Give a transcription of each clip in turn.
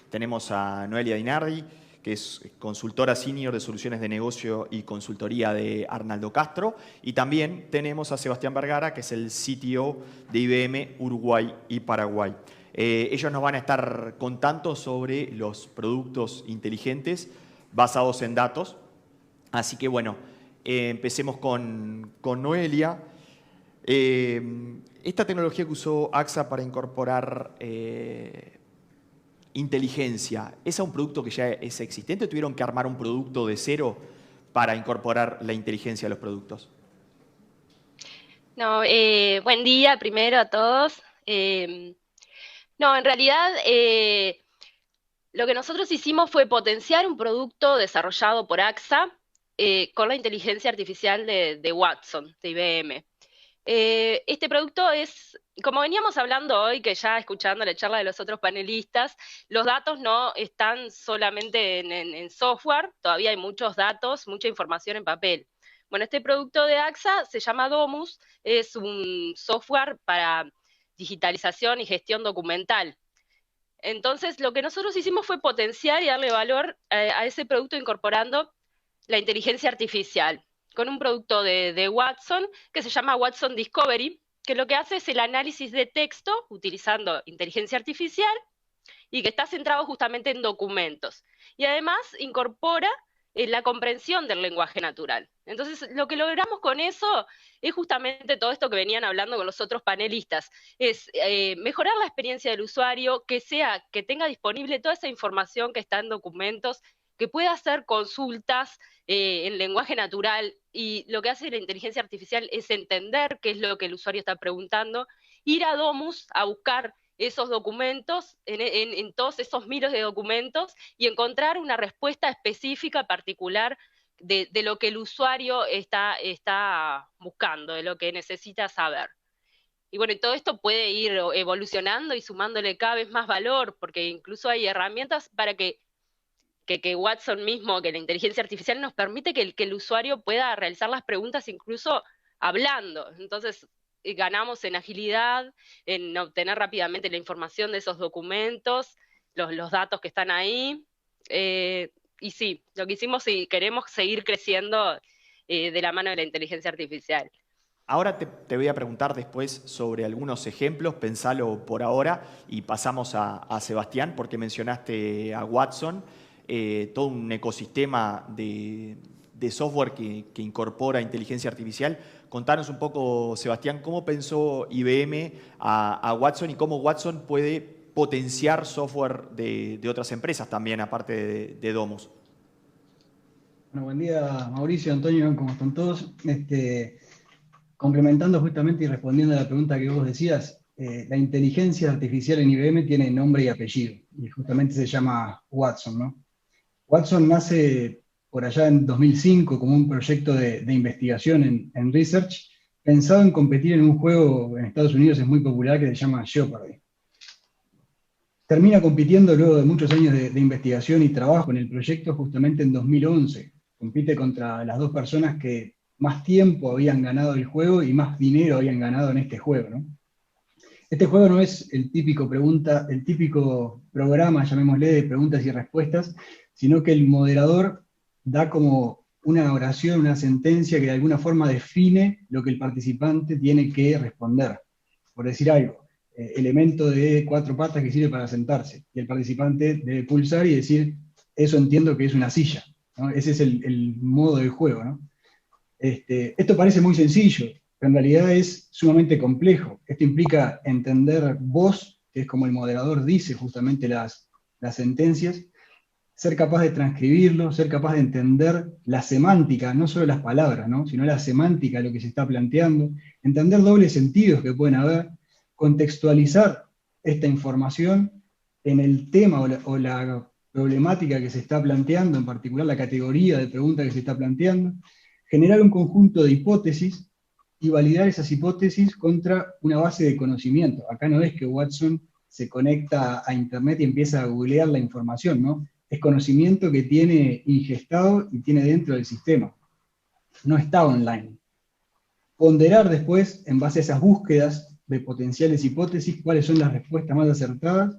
Tenemos a Noelia Dinardi, que es consultora senior de soluciones de negocio y consultoría de Arnaldo Castro. Y también tenemos a Sebastián Vergara, que es el CTO de IBM Uruguay y Paraguay. Ellos nos van a estar contando sobre los productos inteligentes basados en datos. Así que bueno, empecemos con Noelia. Esta tecnología que usó AXA para incorporar inteligencia, ¿es un producto que ya es existente o tuvieron que armar un producto de cero para incorporar la inteligencia a los productos? No, buen día primero a todos. No, en realidad lo que nosotros hicimos fue potenciar un producto desarrollado por AXA con la inteligencia artificial de Watson, de IBM. Este producto es, como veníamos hablando hoy, que ya escuchando la charla de los otros panelistas, los datos no están solamente en software, todavía hay muchos datos, mucha información en papel. Bueno, este producto de AXA se llama Domus, es un software para digitalización y gestión documental. Entonces, lo que nosotros hicimos fue potenciar y darle valor a ese producto incorporando la inteligencia artificial, con un producto de Watson que se llama Watson Discovery, que lo que hace es el análisis de texto utilizando inteligencia artificial y que está centrado justamente en documentos. Y además incorpora la comprensión del lenguaje natural. Entonces, lo que logramos con eso es justamente todo esto que venían hablando con los otros panelistas, es mejorar la experiencia del usuario, que tenga disponible toda esa información que está en documentos, que pueda hacer consultas en lenguaje natural, y lo que hace la inteligencia artificial es entender qué es lo que el usuario está preguntando, ir a Domus a buscar esos documentos, en todos esos miles de documentos, y encontrar una respuesta específica, particular, de lo que el usuario está buscando, de lo que necesita saber. Y bueno, y todo esto puede ir evolucionando y sumándole cada vez más valor, porque incluso hay herramientas para que Watson mismo, que la inteligencia artificial nos permite que el usuario pueda realizar las preguntas incluso hablando. Entonces, ganamos en agilidad, en obtener rápidamente la información de esos documentos, los datos que están ahí. Y sí, lo que hicimos y queremos seguir creciendo de la mano de la inteligencia artificial. Ahora te voy a preguntar después sobre algunos ejemplos, pensalo por ahora y pasamos a Sebastián, porque mencionaste a Watson, todo un ecosistema de software que incorpora inteligencia artificial. Contanos un poco, Sebastián, cómo pensó IBM a Watson y cómo Watson puede potenciar software de otras empresas también, aparte de Domus. Bueno, buen día, Mauricio, Antonio, ¿cómo están todos? Complementando justamente y respondiendo a la pregunta que vos decías, la inteligencia artificial en IBM tiene nombre y apellido, y justamente se llama Watson, ¿no? Watson nace por allá en 2005 como un proyecto de investigación en research, pensado en competir en un juego en Estados Unidos, es muy popular, que se llama Jeopardy. Termina compitiendo luego de muchos años de investigación y trabajo en el proyecto justamente en 2011. Compite contra las dos personas que más tiempo habían ganado el juego y más dinero habían ganado en este juego, ¿no? Este juego no es el típico programa, llamémosle, de preguntas y respuestas, sino que el moderador da como una oración, una sentencia que de alguna forma define lo que el participante tiene que responder. Por decir algo, elemento de 4 patas que sirve para sentarse, y el participante debe pulsar y decir, eso entiendo que es una silla, ¿no? Ese es el modo del juego, ¿no? Esto parece muy sencillo, pero en realidad es sumamente complejo. Esto implica entender voz, que es como el moderador dice justamente las sentencias, ser capaz de transcribirlo, ser capaz de entender la semántica, no solo las palabras, ¿no? Sino la semántica de lo que se está planteando, entender dobles sentidos que pueden haber, contextualizar esta información en el tema o la problemática que se está planteando, en particular la categoría de pregunta que se está planteando, generar un conjunto de hipótesis y validar esas hipótesis contra una base de conocimiento. Acá no es que Watson se conecta a Internet y empieza a googlear la información, ¿no? Es conocimiento que tiene ingestado y tiene dentro del sistema. No está online. Ponderar después, en base a esas búsquedas de potenciales hipótesis, cuáles son las respuestas más acertadas,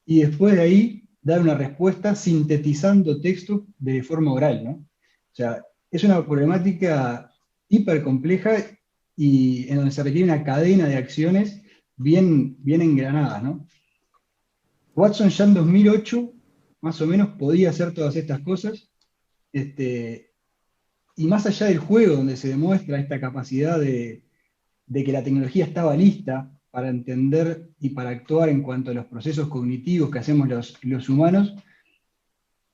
y después de ahí dar una respuesta sintetizando texto de forma oral, ¿no? O sea, es una problemática hiper compleja y en donde se requiere una cadena de acciones bien engranadas, ¿no? Watson ya en 2008, más o menos, podía hacer todas estas cosas, este, y más allá del juego, donde se demuestra esta capacidad de que la tecnología estaba lista para entender y para actuar en cuanto a los procesos cognitivos que hacemos los humanos,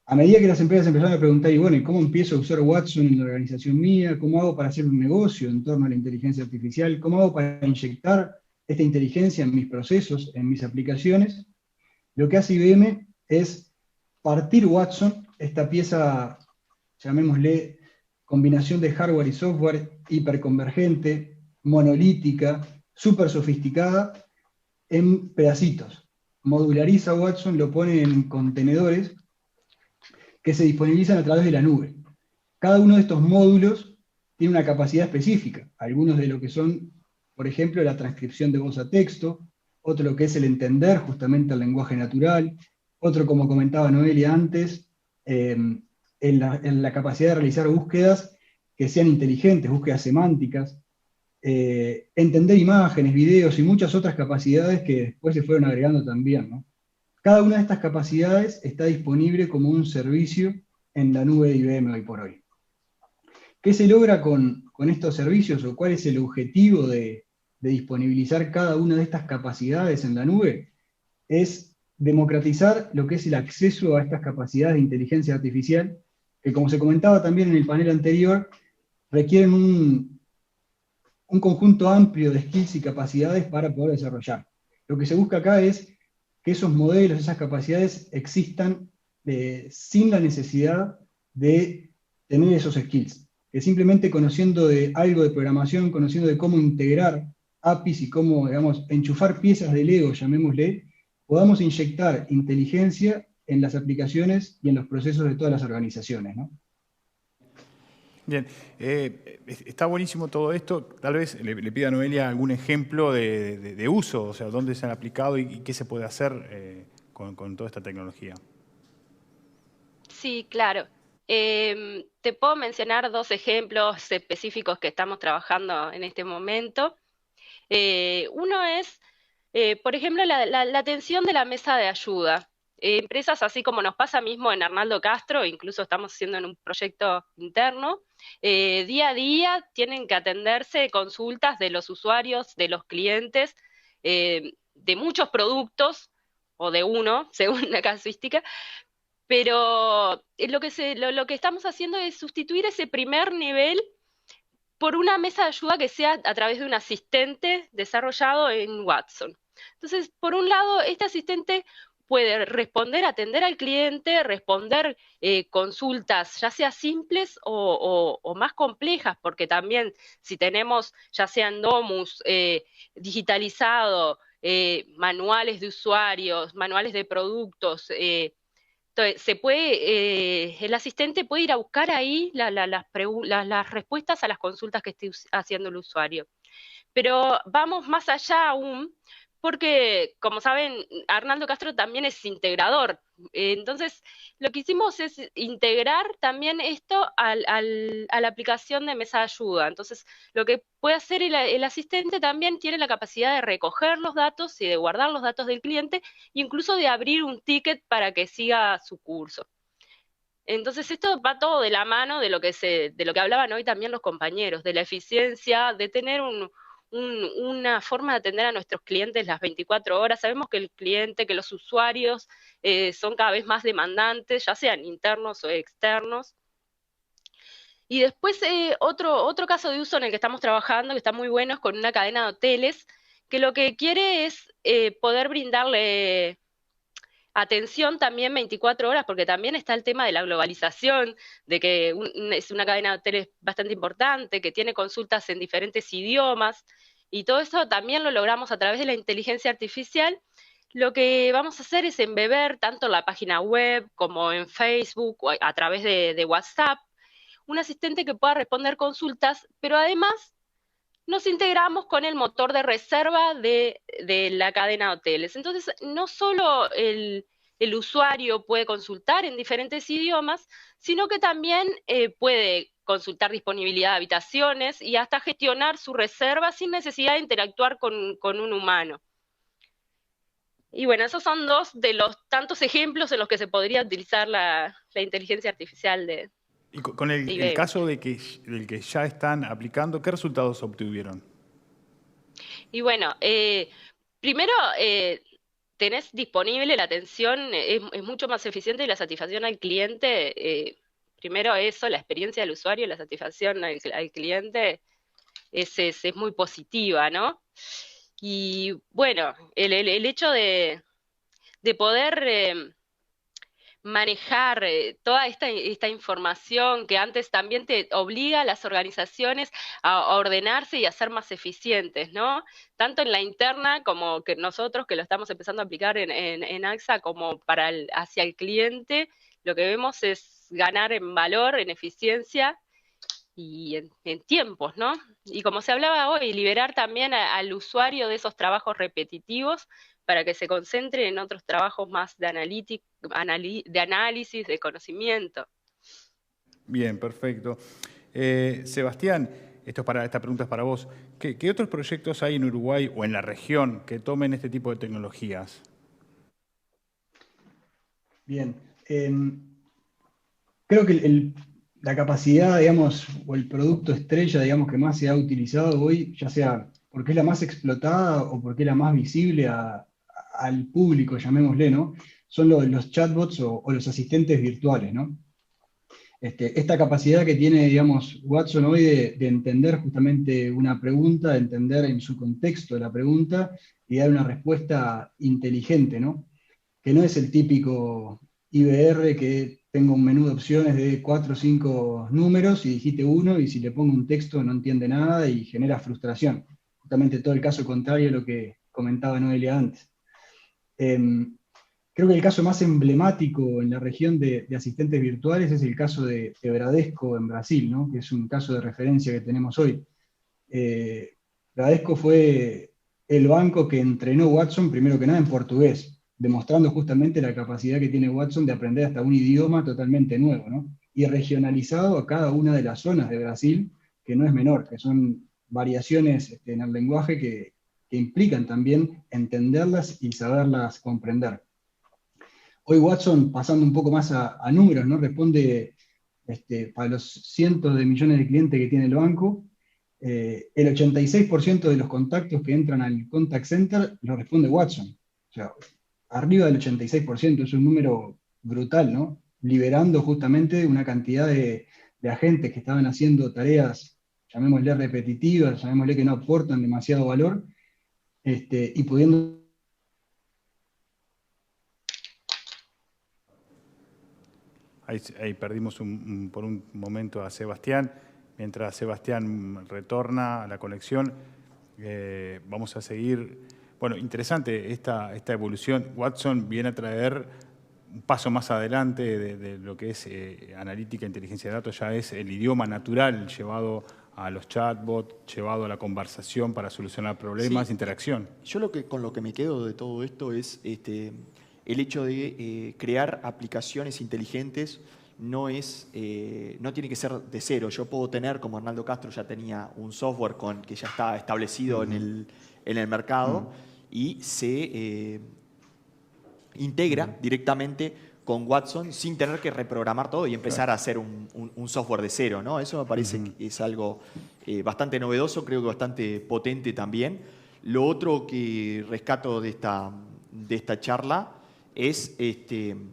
a medida que las empresas empezaron a preguntar, y bueno, ¿y cómo empiezo a usar Watson en la organización mía? ¿Cómo hago para hacer un negocio en torno a la inteligencia artificial? ¿Cómo hago para inyectar esta inteligencia en mis procesos, en mis aplicaciones? Lo que hace IBM es partir Watson, esta pieza, llamémosle, combinación de hardware y software hiperconvergente, monolítica, súper sofisticada, en pedacitos. Modulariza Watson, lo pone en contenedores que se disponibilizan a través de la nube. Cada uno de estos módulos tiene una capacidad específica. Algunos de lo que son, por ejemplo, la transcripción de voz a texto, otro lo que es el entender justamente el lenguaje natural, otro, como comentaba Noelia antes, en la capacidad de realizar búsquedas que sean inteligentes, búsquedas semánticas, entender imágenes, videos y muchas otras capacidades que después se fueron agregando también, ¿no? Cada una de estas capacidades está disponible como un servicio en la nube de IBM hoy por hoy. ¿Qué se logra con estos servicios o cuál es el objetivo de disponibilizar cada una de estas capacidades en la nube? Es democratizar lo que es el acceso a estas capacidades de inteligencia artificial, que como se comentaba también en el panel anterior, requieren un conjunto amplio de skills y capacidades para poder desarrollar. Lo que se busca acá es que esos modelos, esas capacidades existan sin la necesidad de tener esos skills. Que simplemente conociendo de algo de programación, conociendo de cómo integrar APIs y cómo, digamos, enchufar piezas de Lego, llamémosle, podamos inyectar inteligencia en las aplicaciones y en los procesos de todas las organizaciones, ¿no? Bien, está buenísimo todo esto. Tal vez le pida a Noelia algún ejemplo de uso, o sea, dónde se han aplicado y qué se puede hacer con toda esta tecnología. Sí, claro. Te puedo mencionar dos ejemplos específicos que estamos trabajando en este momento. Uno es, por ejemplo, la atención de la mesa de ayuda. Empresas así como nos pasa mismo en Arnaldo Castro, incluso estamos haciendo en un proyecto interno, día a día tienen que atenderse consultas de los usuarios, de los clientes, de muchos productos o de uno, según la casuística, pero lo que estamos haciendo es sustituir ese primer nivel por una mesa de ayuda que sea a través de un asistente desarrollado en Watson. Entonces, por un lado, este asistente puede responder, atender al cliente, responder consultas, ya sea simples o más complejas, porque también si tenemos, ya sean Domus, digitalizado, manuales de usuarios, manuales de productos, entonces, el asistente puede ir a buscar ahí las respuestas a las consultas que esté haciendo el usuario. Pero vamos más allá aún, porque, como saben, Arnaldo Castro también es integrador. Entonces, lo que hicimos es integrar también esto a la aplicación de mesa de ayuda. Entonces, lo que puede hacer el asistente también tiene la capacidad de recoger los datos y de guardar los datos del cliente, e incluso de abrir un ticket para que siga su curso. Entonces, esto va todo de la mano de lo que hablaban hoy también los compañeros, de la eficiencia, de tener una forma de atender a nuestros clientes las 24 horas. Sabemos que el cliente, que los usuarios son cada vez más demandantes, ya sean internos o externos. Y después otro caso de uso en el que estamos trabajando, que está muy bueno, es con una cadena de hoteles, que lo que quiere es poder brindarle atención también 24 horas, porque también está el tema de la globalización, de que es una cadena de hoteles bastante importante, que tiene consultas en diferentes idiomas, y todo eso también lo logramos a través de la inteligencia artificial. Lo que vamos a hacer es embeber tanto en la página web como en Facebook o a través de WhatsApp, un asistente que pueda responder consultas, pero además nos integramos con el motor de reserva de la cadena de hoteles. Entonces, no solo el usuario puede consultar en diferentes idiomas, sino que también puede consultar disponibilidad de habitaciones y hasta gestionar su reserva sin necesidad de interactuar con un humano. Y bueno, esos son dos de los tantos ejemplos en los que se podría utilizar la inteligencia artificial de Y con el IBM. caso del que ya están aplicando, ¿qué resultados obtuvieron? Y bueno, primero tenés disponible la atención, es mucho más eficiente y la satisfacción al cliente. Primero eso, la experiencia del usuario, la satisfacción al cliente es muy positiva, ¿no? Y bueno, el hecho de poder manejar toda esta información que antes también te obliga a las organizaciones a ordenarse y a ser más eficientes, ¿no? Tanto en la interna como que nosotros que lo estamos empezando a aplicar en AXA, como hacia el cliente, lo que vemos es ganar en valor, en eficiencia y en tiempos, ¿no? Y como se hablaba hoy, liberar también al usuario de esos trabajos repetitivos para que se concentre en otros trabajos más de análisis, de conocimiento. Bien, perfecto. Sebastián, esta pregunta es para vos. ¿Qué otros proyectos hay en Uruguay o en la región que tomen este tipo de tecnologías? Bien. Creo que la capacidad, digamos, o el producto estrella, digamos, que más se ha utilizado hoy, ya sea porque es la más explotada o porque es la más visible al público, llamémosle, ¿no? Son los chatbots o los asistentes virtuales, ¿no? Esta capacidad que tiene, digamos, Watson hoy de entender justamente una pregunta, de entender en su contexto la pregunta y dar una respuesta inteligente, ¿no? Que no es el típico IBR que tengo un menú de opciones de 4 o 5 números y digite uno y si le pongo un texto no entiende nada y genera frustración. Justamente todo el caso contrario a lo que comentaba Noelia antes. Creo que el caso más emblemático en la región de asistentes virtuales es el caso de Bradesco en Brasil, ¿no? Que es un caso de referencia que tenemos hoy. Bradesco fue el banco que entrenó Watson, primero que nada, en portugués, demostrando justamente la capacidad que tiene Watson de aprender hasta un idioma totalmente nuevo, ¿no? Y regionalizado a cada una de las zonas de Brasil, que no es menor, que son variaciones en el lenguaje que implican también entenderlas y saberlas comprender. Hoy Watson, pasando un poco más a números, ¿no? Responde para los cientos de millones de clientes que tiene el banco, el 86% de los contactos que entran al contact center lo responde Watson. O sea, arriba del 86%, es un número brutal, ¿no? Liberando justamente una cantidad de agentes que estaban haciendo tareas, llamémosle repetitivas, llamémosle que no aportan demasiado valor, y pudiendo... Ahí perdimos por un momento a Sebastián. Mientras Sebastián retorna a la conexión, vamos a seguir. Bueno, interesante esta evolución. Watson viene a traer un paso más adelante de lo que es analítica e inteligencia de datos, ya es el idioma natural llevado a los chatbots, llevado a la conversación para solucionar problemas, sí. Interacción. Yo con lo que me quedo de todo esto es el hecho de crear aplicaciones inteligentes. No tiene que ser de cero. Yo puedo tener, como Arnaldo Castro ya tenía un software que ya está establecido en el mercado y se integra directamente con Watson sin tener que reprogramar todo y empezar a hacer un software de cero, ¿no? Eso me parece que es algo bastante novedoso, creo que bastante potente también. Lo otro que rescato de esta charla es el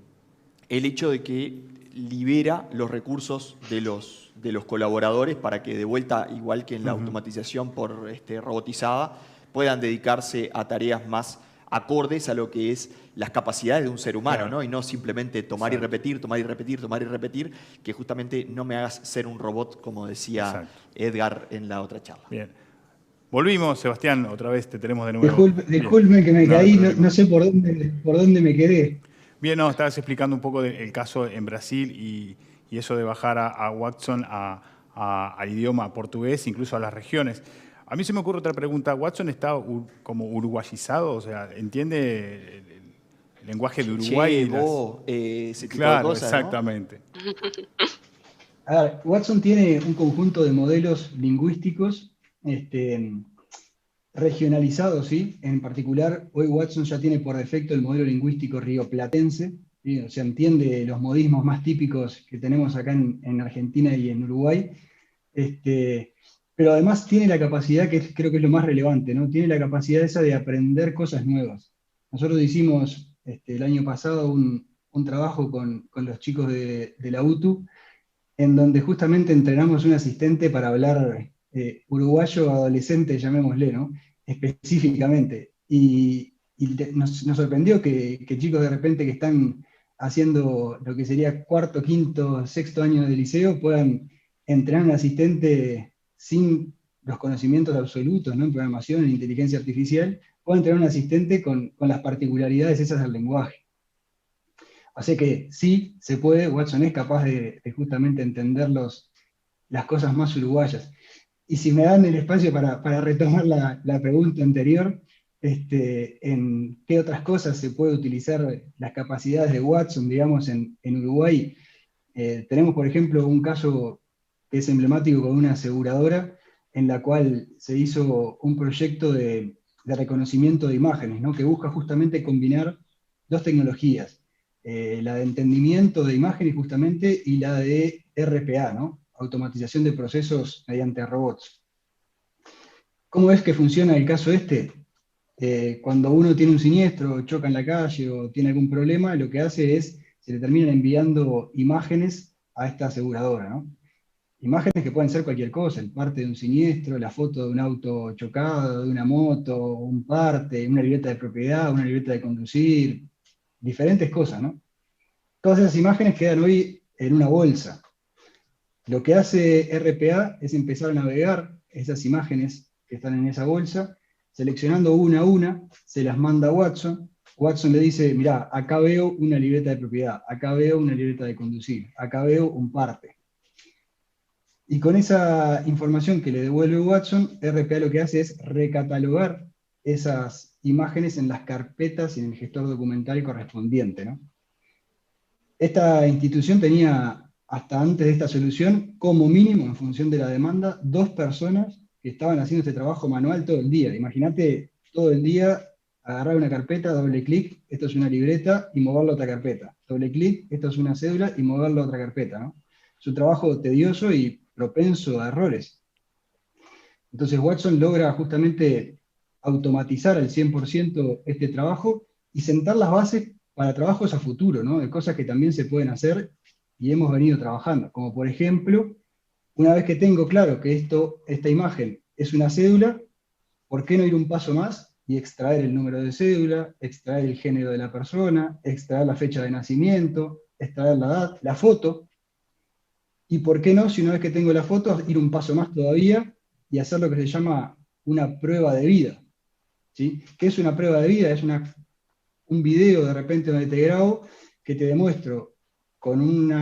hecho de que libera los recursos de los colaboradores para que de vuelta, igual que en la automatización robotizada, puedan dedicarse a tareas más acordes a lo que es las capacidades de un ser humano, ¿no? Y no simplemente tomar y repetir, tomar y repetir, tomar y repetir, que justamente no me hagas ser un robot, como decía Edgar en la otra charla. Bien. Volvimos, Sebastián, otra vez te tenemos de nuevo. Disculpe que me caí, no sé por dónde me quedé. Bien, no, estabas explicando un poco el caso en Brasil y eso de bajar a Watson al idioma portugués, incluso a las regiones. A mí se me ocurre otra pregunta. ¿Watson está como uruguayizado? O sea, ¿entiende el lenguaje de Uruguay? Che, vos, ese tipo de Claro, cosas, ¿no? exactamente. A ver, Watson tiene un conjunto de modelos lingüísticos regionalizados, ¿sí? En particular, hoy Watson ya tiene por defecto el modelo lingüístico rioplatense, ¿sí? O sea, entiende los modismos más típicos que tenemos acá en Argentina y en Uruguay. Pero además tiene la capacidad, creo que es lo más relevante, ¿no? Tiene la capacidad esa de aprender cosas nuevas. Nosotros hicimos el año pasado un trabajo con los chicos de la UTU, en donde justamente entrenamos un asistente para hablar uruguayo adolescente, llamémosle, ¿no? Específicamente. Nos sorprendió que chicos de repente que están haciendo lo que sería cuarto, quinto, sexto año de liceo puedan entrenar un asistente sin los conocimientos absolutos, ¿no? En programación, en inteligencia artificial, puedan entrenar un asistente con las particularidades esas del lenguaje. Así que sí, se puede, Watson es capaz de justamente entender las cosas más uruguayas. Y si me dan el espacio para retomar la pregunta anterior, en qué otras cosas se puede utilizar las capacidades de Watson, digamos, en Uruguay. Tenemos, por ejemplo, un caso que es emblemático con una aseguradora, en la cual se hizo un proyecto de reconocimiento de imágenes, ¿no? Que busca justamente combinar dos tecnologías. La de entendimiento de imágenes justamente y la de RPA, ¿no? Automatización de procesos mediante robots. ¿Cómo es que funciona el caso este? Cuando uno tiene un siniestro, choca en la calle o tiene algún problema, lo que hace es, se le terminan enviando imágenes a esta aseguradora, ¿no? Imágenes que pueden ser cualquier cosa, el parte de un siniestro, la foto de un auto chocado, de una moto, un parte, una libreta de propiedad, una libreta de conducir, diferentes cosas, ¿no? Todas esas imágenes quedan hoy en una bolsa. Lo que hace RPA es empezar a navegar esas imágenes que están en esa bolsa, seleccionando una a una, se las manda a Watson. Watson le dice, mirá, acá veo una libreta de propiedad, acá veo una libreta de conducir, acá veo un parte. Y con esa información que le devuelve Watson, RPA lo que hace es recatalogar esas imágenes en las carpetas y en el gestor documental correspondiente, ¿no? Esta institución tenía, hasta antes de esta solución, como mínimo, en función de la demanda, 2 personas que estaban haciendo este trabajo manual todo el día. Imagínate todo el día agarrar una carpeta, doble clic, esto es una libreta, y moverlo a otra carpeta. Doble clic, esto es una cédula, y moverlo a otra carpeta, ¿no? Es un trabajo tedioso y propenso a errores. Entonces Watson logra justamente automatizar al 100% este trabajo y sentar las bases para trabajos a futuro, ¿no? De cosas que también se pueden hacer y hemos venido trabajando. Como por ejemplo, una vez que tengo claro que esta imagen es una cédula, ¿por qué no ir un paso más y extraer el número de cédula, extraer el género de la persona, extraer la fecha de nacimiento, extraer la edad, la foto? Y por qué no, si una vez que tengo la foto, ir un paso más todavía y hacer lo que se llama una prueba de vida, ¿sí? ¿Qué es una prueba de vida? Es un video de repente donde te grabo que te demuestro con un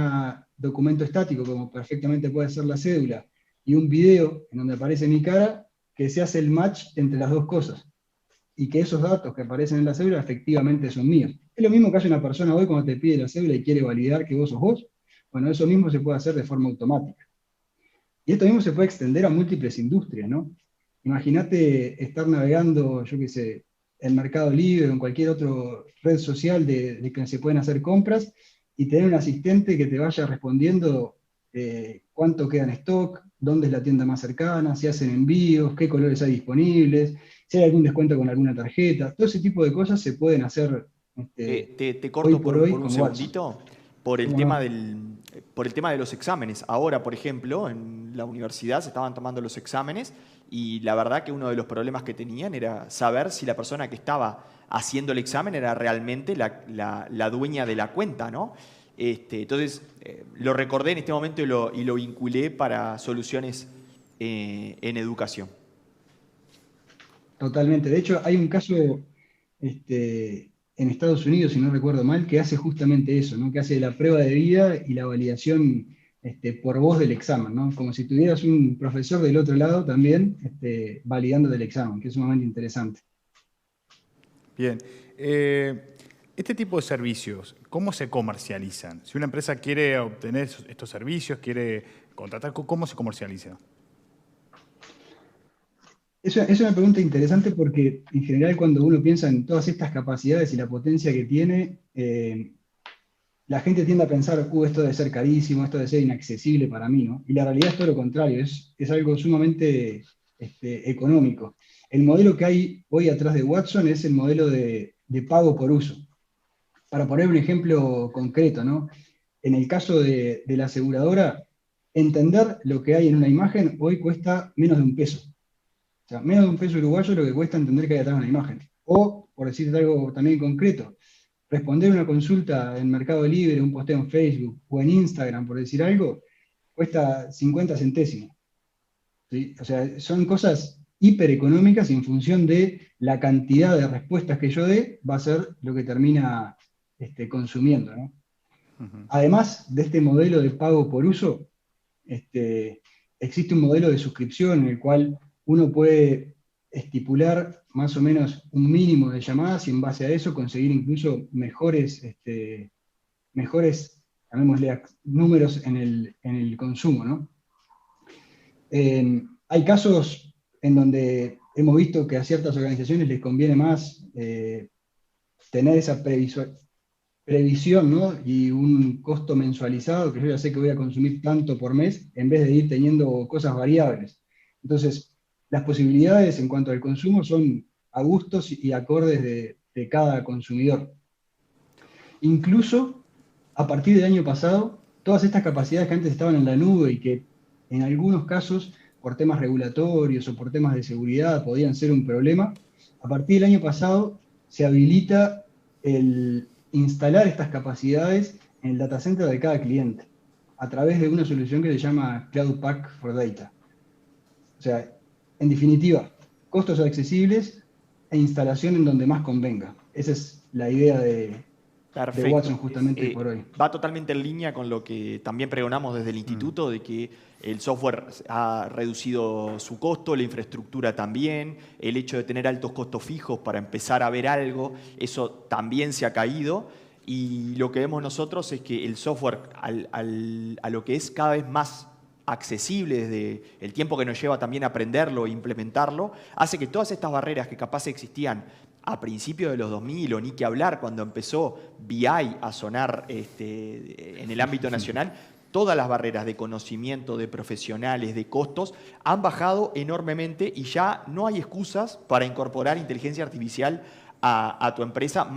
documento estático, como perfectamente puede ser la cédula, y un video en donde aparece mi cara, que se hace el match entre las dos cosas, y que esos datos que aparecen en la cédula efectivamente son míos. Es lo mismo que hace una persona hoy cuando te pide la cédula y quiere validar que vos sos vos. Bueno, eso mismo se puede hacer de forma automática. Y esto mismo se puede extender a múltiples industrias, ¿no? Imagínate estar navegando, yo qué sé, en Mercado Libre o en cualquier otra red social de que se pueden hacer compras y tener un asistente que te vaya respondiendo cuánto queda en stock, dónde es la tienda más cercana, si hacen envíos, qué colores hay disponibles, si hay algún descuento con alguna tarjeta. Todo ese tipo de cosas se pueden hacer Te hoy corto por hoy por un con Watson. segundito. Por el ¿Cómo tema no? por el tema de los exámenes. Ahora, por ejemplo, en la universidad se estaban tomando los exámenes y la verdad que uno de los problemas que tenían era saber si la persona que estaba haciendo el examen era realmente la dueña de la cuenta, ¿no? Entonces, lo recordé en este momento y lo vinculé para soluciones en educación. Totalmente. De hecho, hay un caso en Estados Unidos, si no recuerdo mal, que hace justamente eso, ¿no? Que hace la prueba de vida y la validación por voz del examen, ¿no? Como si tuvieras un profesor del otro lado también validando el examen, que es sumamente interesante. Bien. Este tipo de servicios, ¿cómo se comercializan? Si una empresa quiere obtener estos servicios, quiere contratar, ¿cómo se comercializa? Es una pregunta interesante porque en general cuando uno piensa en todas estas capacidades y la potencia que tiene, la gente tiende a pensar, esto debe ser carísimo, esto debe ser inaccesible para mí, ¿no? Y la realidad es todo lo contrario, es algo sumamente económico. El modelo que hay hoy atrás de Watson es el modelo de pago por uso. Para poner un ejemplo concreto, ¿no? En el caso de la aseguradora, entender lo que hay en una imagen hoy cuesta menos de $1. O sea, menos de $1 uruguayo lo que cuesta entender que hay atrás de una imagen. O, por decirte algo también concreto, responder una consulta en Mercado Libre, un posteo en Facebook o en Instagram, por decir algo, cuesta 50 centésimos. ¿Sí? O sea, son cosas hipereconómicas y en función de la cantidad de respuestas que yo dé, va a ser lo que termina consumiendo, ¿no? Además de este modelo de pago por uso, existe un modelo de suscripción en el cual uno puede estipular más o menos un mínimo de llamadas y en base a eso conseguir incluso mejores, llamémosle, números en el consumo, ¿no? Hay casos en donde hemos visto que a ciertas organizaciones les conviene más tener esa previsión, ¿no? Y un costo mensualizado, que yo ya sé que voy a consumir tanto por mes, en vez de ir teniendo cosas variables. Entonces, las posibilidades en cuanto al consumo son a gustos y acordes de cada consumidor. Incluso, a partir del año pasado, todas estas capacidades que antes estaban en la nube y que en algunos casos, por temas regulatorios o por temas de seguridad, podían ser un problema, a partir del año pasado se habilita el instalar estas capacidades en el data center de cada cliente, a través de una solución que se llama Cloud Pak for Data. O sea, en definitiva, costos accesibles e instalación en donde más convenga. Esa es la idea de Watson justamente por hoy. Va totalmente en línea con lo que también pregonamos desde el instituto, de que el software ha reducido su costo, la infraestructura también, el hecho de tener altos costos fijos para empezar a ver algo, eso también se ha caído. Y lo que vemos nosotros es que el software, a lo que es cada vez más accesible desde el tiempo que nos lleva también aprenderlo e implementarlo, hace que todas estas barreras que capaz existían a principios de los 2000, o ni que hablar cuando empezó BI a sonar en el ámbito nacional, todas las barreras de conocimiento, de profesionales, de costos, han bajado enormemente y ya no hay excusas para incorporar inteligencia artificial a tu empresa,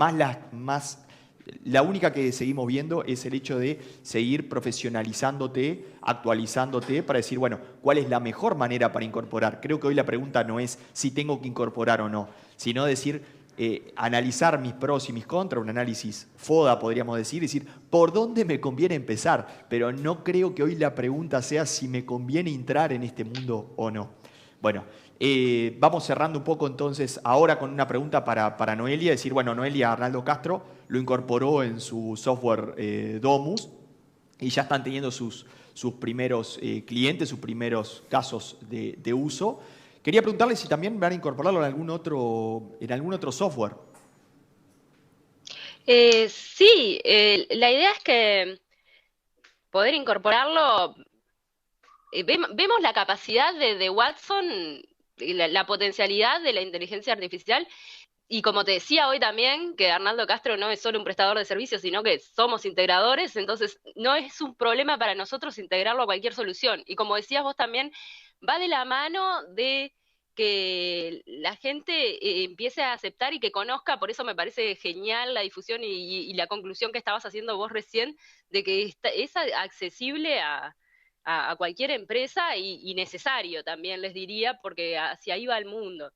la única que seguimos viendo es el hecho de seguir profesionalizándote, actualizándote para decir, bueno, ¿cuál es la mejor manera para incorporar? Creo que hoy la pregunta no es si tengo que incorporar o no, sino decir, analizar mis pros y mis contras, un análisis FODA podríamos decir, ¿por dónde me conviene empezar? Pero no creo que hoy la pregunta sea si me conviene entrar en este mundo o no. Bueno, vamos cerrando un poco entonces ahora con una pregunta para Noelia, decir, bueno, Noelia, Arnaldo Castro lo incorporó en su software Domus y ya están teniendo sus primeros clientes, sus primeros casos de uso. Quería preguntarle si también van a incorporarlo en algún otro software. Sí, la idea es que poder incorporarlo, vemos la capacidad de Watson, la potencialidad de la inteligencia artificial. Y como te decía hoy también, que Arnaldo Castro no es solo un prestador de servicios, sino que somos integradores, entonces no es un problema para nosotros integrarlo a cualquier solución. Y como decías vos también, va de la mano de que la gente empiece a aceptar y que conozca, por eso me parece genial la difusión y la conclusión que estabas haciendo vos recién, de que es accesible a cualquier empresa y necesario también, les diría, porque hacia ahí va el mundo.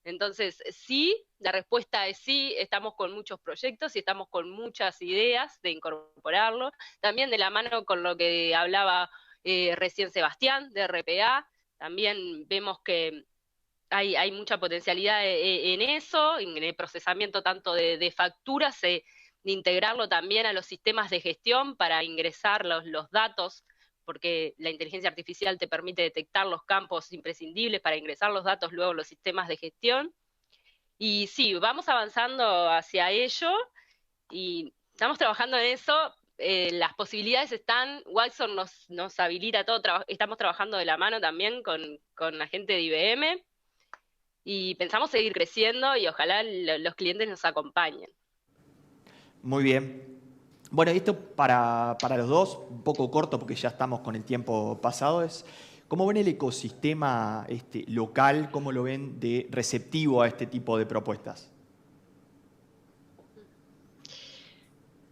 Entonces, sí, la respuesta es sí, estamos con muchos proyectos y estamos con muchas ideas de incorporarlo, también de la mano con lo que hablaba recién Sebastián, de RPA, también vemos que hay mucha potencialidad en eso, en el procesamiento tanto de facturas, de integrarlo también a los sistemas de gestión para ingresar los datos porque la inteligencia artificial te permite detectar los campos imprescindibles para ingresar los datos luego en los sistemas de gestión. Y sí, vamos avanzando hacia ello y estamos trabajando en eso. Las posibilidades están, Watson nos habilita todo, estamos trabajando de la mano también con la gente de IBM y pensamos seguir creciendo y ojalá los clientes nos acompañen. Muy bien. Bueno, esto para los dos, un poco corto porque ya estamos con el tiempo pasado, es ¿cómo ven el ecosistema local, cómo lo ven de receptivo a este tipo de propuestas?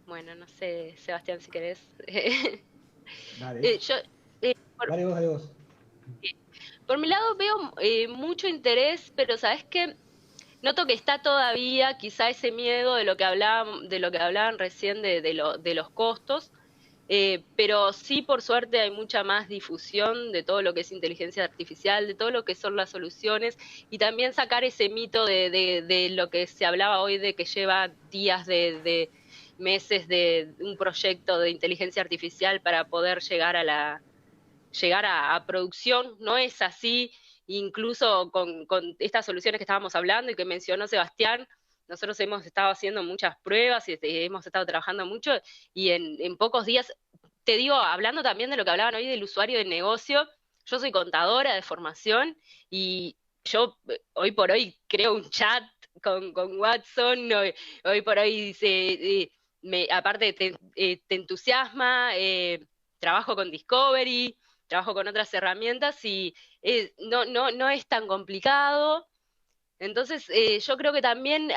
Bueno, no sé, Sebastián, si querés. Dale. Dale vos. Por mi lado veo mucho interés, pero ¿sabes qué? Noto que está todavía quizá ese miedo de lo que hablaban recién de los costos, pero sí, por suerte, hay mucha más difusión de todo lo que es inteligencia artificial, de todo lo que son las soluciones, y también sacar ese mito de lo que se hablaba hoy, de que lleva días de meses de un proyecto de inteligencia artificial para poder llegar a producción. No es así. Incluso con estas soluciones que estábamos hablando y que mencionó Sebastián, nosotros hemos estado haciendo muchas pruebas y hemos estado trabajando mucho, y en pocos días, te digo, hablando también de lo que hablaban hoy del usuario de negocio, yo soy contadora de formación y yo hoy por hoy creo un chat con Watson, hoy por hoy aparte te entusiasma, trabajo con Discovery, trabajo con otras herramientas y no es tan complicado. Entonces, yo creo que también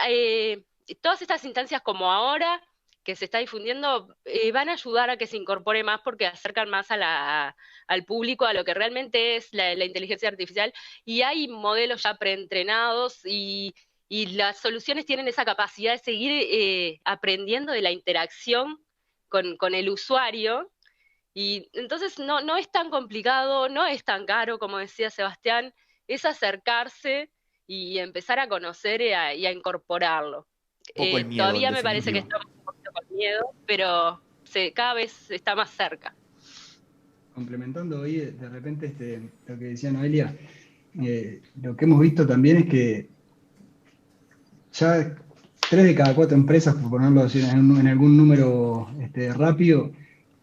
todas estas instancias como ahora, que se está difundiendo, van a ayudar a que se incorpore más porque acercan más al público a lo que realmente es la inteligencia artificial, y hay modelos ya preentrenados y las soluciones tienen esa capacidad de seguir aprendiendo de la interacción con el usuario. Y entonces no es tan complicado, no es tan caro, como decía Sebastián, es acercarse y empezar a conocer y a incorporarlo. Poco el miedo, Todavía en me parece que definitiva. estamos un poquito con miedo, pero cada vez está más cerca. Complementando hoy, de repente lo que decía Noelia, lo que hemos visto también es que ya 3 de cada 4 empresas, por ponerlo así en algún número rápido,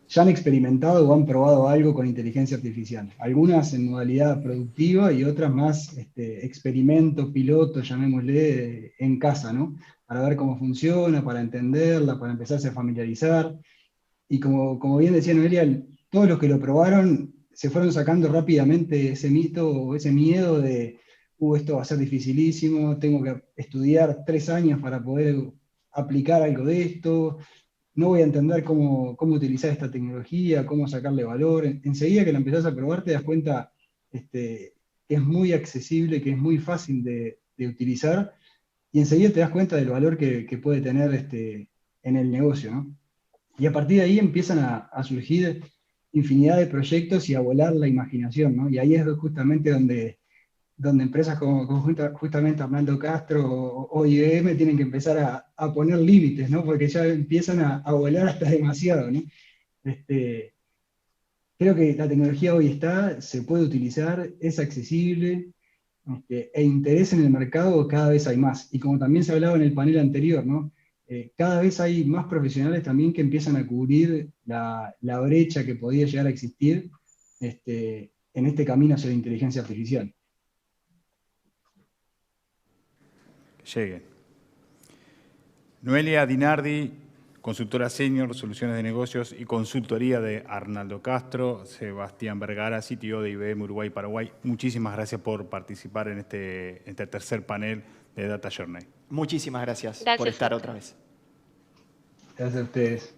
ya han experimentado o han probado algo con inteligencia artificial. Algunas en modalidad productiva y otras más experimento, piloto, llamémosle, en casa, ¿no? Para ver cómo funciona, para entenderla, para empezarse a familiarizar. Y como bien decía Noelia, todos los que lo probaron se fueron sacando rápidamente ese mito o ese miedo de, esto va a ser dificilísimo, tengo que estudiar 3 años para poder aplicar algo de esto, no voy a entender cómo utilizar esta tecnología, cómo sacarle valor. Enseguida que la empezás a probar te das cuenta que es muy accesible, que es muy fácil de utilizar, y enseguida te das cuenta del valor que puede tener en el negocio, ¿no? Y a partir de ahí empiezan a surgir infinidad de proyectos y a volar la imaginación, ¿no? Y ahí es justamente donde empresas como justamente Arnaldo Castro o IBM tienen que empezar a poner límites, ¿no? Porque ya empiezan a volar hasta demasiado, ¿no? Creo que la tecnología hoy se puede utilizar, es accesible, e interés en el mercado cada vez hay más. Y como también se hablaba en el panel anterior, ¿no? Cada vez hay más profesionales también que empiezan a cubrir la brecha que podía llegar a existir en este camino hacia la inteligencia artificial. Lleguen. Noelia Dinardi, consultora senior, soluciones de negocios y consultoría de Arnaldo Castro. Sebastián Vergara, CTO de IBM Uruguay Paraguay. Muchísimas gracias por participar en este tercer panel de Data Journey. Muchísimas gracias por estar otra vez. Gracias a ustedes.